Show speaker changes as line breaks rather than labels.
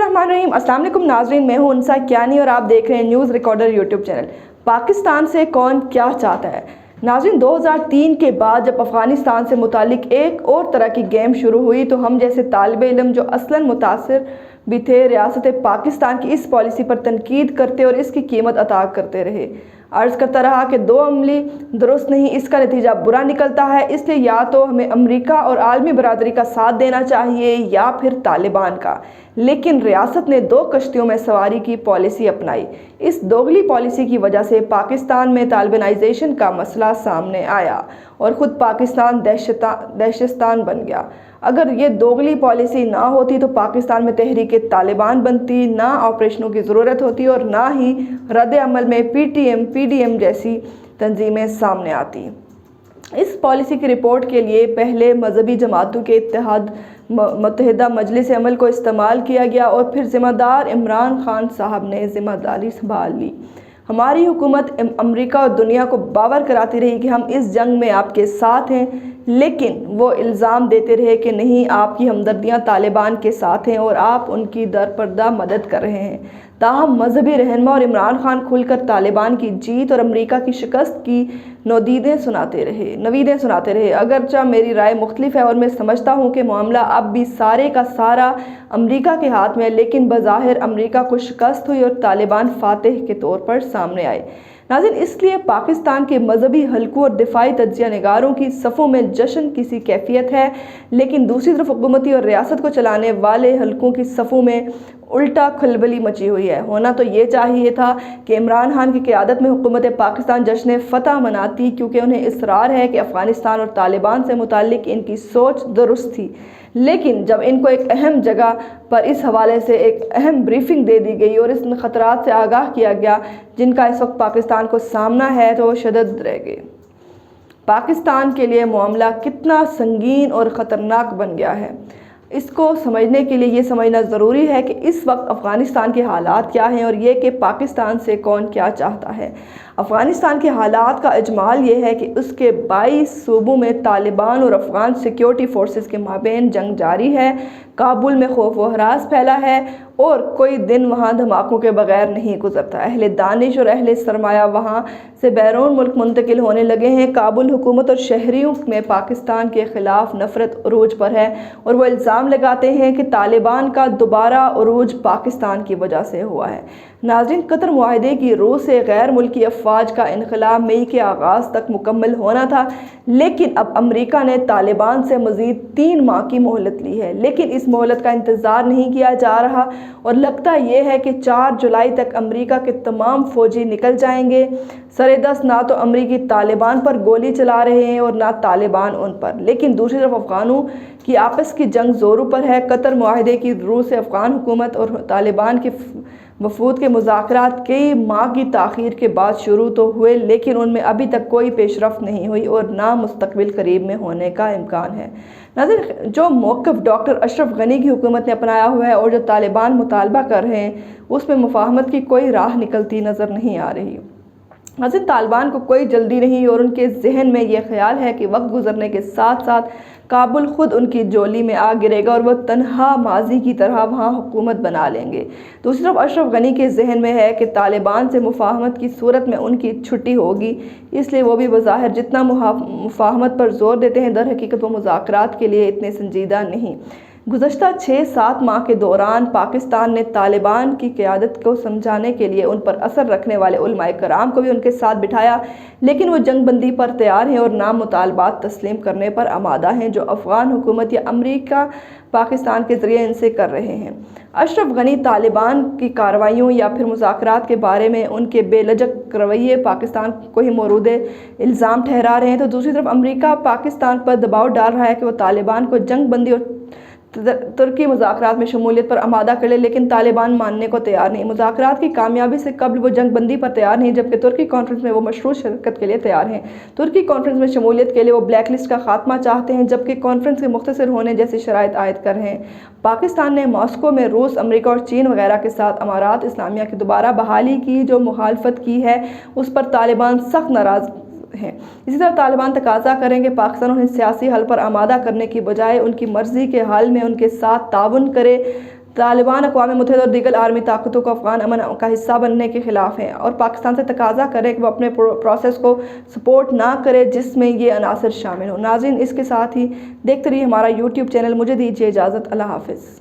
बिस्मिल्लाहिर्रहमानिर्रहीम। अस्सलाम वालेकुम नाज़रीन, मैं हूं उनसा कियानी और आप देख रहे हैं news recorder YouTube channel. Pakistan से कौन क्या चाहता है। नाज़रीन, 2003 के बाद जब अफ़गानिस्तान से मुतालिक एक और तरह की गेम शुरू हुई तो हम जैसे तालिब इल्म जो असलन मुतासिर भी थे रियासत पाकिस्तान की इस पॉलिसी पर तनकीद करते और इसकी कीमत अता करते रहे। अर्ज़ करता रहा कि दो अमली दुरुस्त नहीं, इसका नतीजा बुरा निकलता है, इसलिए या तो हमें अमेरिका और आलमी बरादरी का साथ देना चाहिए या फिर तालिबान का। लेकिन रियासत ने दो कश्तियों में सवारी की पॉलिसी अपनाई। इस दोगली पॉलिसी की वजह से पाकिस्तान में तालिबानाइजेशन का मसला सामने आया और ख़ुद पाकिस्तान दहशतान बन गया। अगर ये दोगली पॉलिसी ना होती तो पाकिस्तान में तहरीक तालिबान बनती, ना ऑपरेशनों की ज़रूरत होती और ना ही रद्द अमल में PDM जैसी तंजीमें सामने आती। इस पॉलिसी की रिपोर्ट के लिए पहले मजहबी जमातों के मुत्तहिदा मजलिस अमल को इस्तेमाल किया गया और फिर ज़िम्मेदार इमरान खान साहब ने ज़िम्मेदारी संभाल ली। हमारी हुकूमत अमेरिका और दुनिया को बावर कराती रही कि हम इस जंग में आपके साथ हैं, लेकिन वो इल्ज़ाम देते रहे कि नहीं, आपकी हमदर्दियाँ तालिबान के साथ हैं और आप उनकी दरपर्दा मदद कर रहे हैं। ताहम मजहबी रहनुमा और इमरान खान खुलकर तालिबान की जीत और अमेरिका की शिकस्त की नवीदें सुनाते रहे। अगरचा मेरी राय मुख्तलिफ है और मैं समझता हूँ कि मामला अब भी सारे का सारा अमेरिका के हाथ में है, लेकिन बज़ाहिर अमेरिका को शिकस्त हुई और तालिबान फातिह के तौर पर सामने आए। नाज़रीन, इसलिए पाकिस्तान के मजहबी हलकों और दिफाई तज्जिया निगारों की सफ़ों में जश्न की सी कैफियत है, लेकिन दूसरी तरफ हुकूमती और रियासत को चलाने वाले हलकों की सफ़ों में उल्टा खलबली मची हुई है। होना तो ये चाहिए था कि इमरान खान की क़यादत में हुकूमत पाकिस्तान जश्न फ़तह मनाती, क्योंकि उन्हें इसरार है कि अफ़गानिस्तान और तालिबान से मुताल्लिक़ इनकी सोच दुरुस्त थी। लेकिन जब इनको एक अहम जगह पर इस हवाले से एक अहम ब्रीफिंग दे दी गई और इन ख़तरात से आगाह किया गया जिनका इस वक्त पाकिस्तान को सामना है, तो वो शदद रह गए। पाकिस्तान के लिए मामला कितना संगीन और ख़तरनाक बन गया है, इसको समझने के लिए ये समझना ज़रूरी है कि इस वक्त अफ़गानिस्तान के हालात क्या हैं और ये कि पाकिस्तान से कौन क्या चाहता है। अफ़गानिस्तान के हालात का इजमाल ये है कि उसके 22 सूबों में तालिबान और अफ़गान सिक्योरिटी फोर्सेस के माबैन जंग जारी है। काबुल में खौफ व हरास फैला है और कोई दिन वहाँ धमाकों के बगैर नहीं गुजरता। अहले दानिश और अहले सरमाया वहाँ से बैरून मुल्क मुंतकिल होने लगे हैं। काबुल हुकूमत और शहरियों में पाकिस्तान के ख़िलाफ़ नफ़रत उरूज पर है और वो इल्ज़ाम लगाते हैं कि तालिबान का दोबारा उरूज पाकिस्तान की वजह से हुआ है। नाज़रीन, कतर मुआहदे की रूस से गैर मुल्की अफवाज का इनक़लाब मई के आगाज़ तक मुकम्मल होना था, लेकिन अब अमेरिका ने तालिबान से मज़ीद 3 माह की मोहलत ली है। लेकिन इस मोहलत का इंतज़ार नहीं किया जा रहा और लगता यह है कि 4 जुलाई तक अमेरिका के तमाम फ़ौजी निकल जाएंगे। सरेदस्त ना तो अमेरिकी तालिबान पर गोली चला रहे हैं और ना तालिबान उन पर, लेकिन दूसरी तरफ अफ़गानों की आपस की जंग ज़ोरों पर है। कतर मुआहदे की रूस से अफ़गान हुकूमत और तालिबान के वफूद के मुज़ाकरात कई माह की ताख़ीर के बाद शुरू तो हुए, लेकिन उनमें अभी तक कोई पेशरफ़्त नहीं हुई और ना मुस्तक़बिल करीब में होने का इम्कान है। नाज़रीन, जो मौक़िफ़ डॉक्टर अशरफ गनी की हुकूमत ने अपनाया हुआ है और जो तालिबान मुतालबा कर रहे हैं, उसमें मुफ़ाहमत की कोई राह निकलती नज़र नहीं आ रही। नाज़रीन, तालिबान को कोई जल्दी नहीं और उनके जहन में ये ख्याल है कि वक्त गुजरने के साथ साथ काबुल खुद उनकी जोली में आ गिरेगा और वह तन्हा माजी की तरह वहाँ हुकूमत बना लेंगे। दूसरी तरफ अशरफ गनी के जहन में है कि तालिबान से मुफाहमत की सूरत में उनकी छुट्टी होगी, इसलिए वो भी बज़ाहिर जितना मुफाहमत पर जोर देते हैं, दर हकीकत वो मुज़ाकरात के लिए इतने संजीदा नहीं। गुज़श्ता 6-7 माह के दौरान पाकिस्तान ने तालिबान की क़यादत को समझाने के लिए उन पर असर रखने वाले उलमाए कराम को भी उनके साथ बिठाया, लेकिन वो जंग बंदी पर तैयार हैं और नाम मुतालबात तस्लीम करने पर आमादा हैं जो अफ़गान हुकूमत या अमेरिका पाकिस्तान के ज़रिए इनसे कर रहे हैं। अशरफ गनी तालिबान की कार्रवाइयों या फिर मुज़ाकरात के बारे में उनके बेलजक रवैये पाकिस्तान को ही मौरूद इल्ज़ाम ठहरा रहे हैं, तो दूसरी तरफ अमेरिका पाकिस्तान पर दबाव डाल रहा है कि वो तालिबान को जंग बंदी और तुर्की मुज़ाकरात में शमूलियत पर आमादा कर ले, लेकिन तालिबान मानने को तैयार नहीं। मुज़ाकरात की कामयाबी से कबल वो जंग बंदी पर तैयार नहीं, जबकि तुर्की कॉन्फ्रेंस में वो मशरूत शिरकत के लिए तैयार हैं। तुर्की कॉन्फ्रेंस में शमूलियत के लिए वो ब्लैक लिस्ट का खात्मा चाहते हैं, जबकि कॉन्फ्रेंस के मुख्तसर होने जैसी शराइत आयद कर रहे हैं। पाकिस्तान ने मॉस्को में रूस, अमेरिका और चीन वगैरह के साथ अमारात इस्लामिया की दोबारा बहाली की जो मुखालफत की है, उस पर तालिबान सख्त नाराज़ हैं। इसी तरह तालिबान तकाजा करेंगे पाकिस्तान उन्हें सियासी हल पर आमादा करने की बजाय उनकी मर्ज़ी के हल में उनके साथ ताउन करे। طالبان اقوام متحدہ اور دیگر عالمی طاقتوں کو افغان امن کا حصہ بننے کے خلاف ہیں اور پاکستان سے تقاضا کرے کہ وہ اپنے پروسیس کو سپورٹ نہ کرے جس میں یہ عناصر شامل ہوں۔ ناظرین، اس کے ساتھ ہی دیکھتے رہیے ہمارا YouTube چینل۔ مجھے دیجیے اجازت، اللہ حافظ۔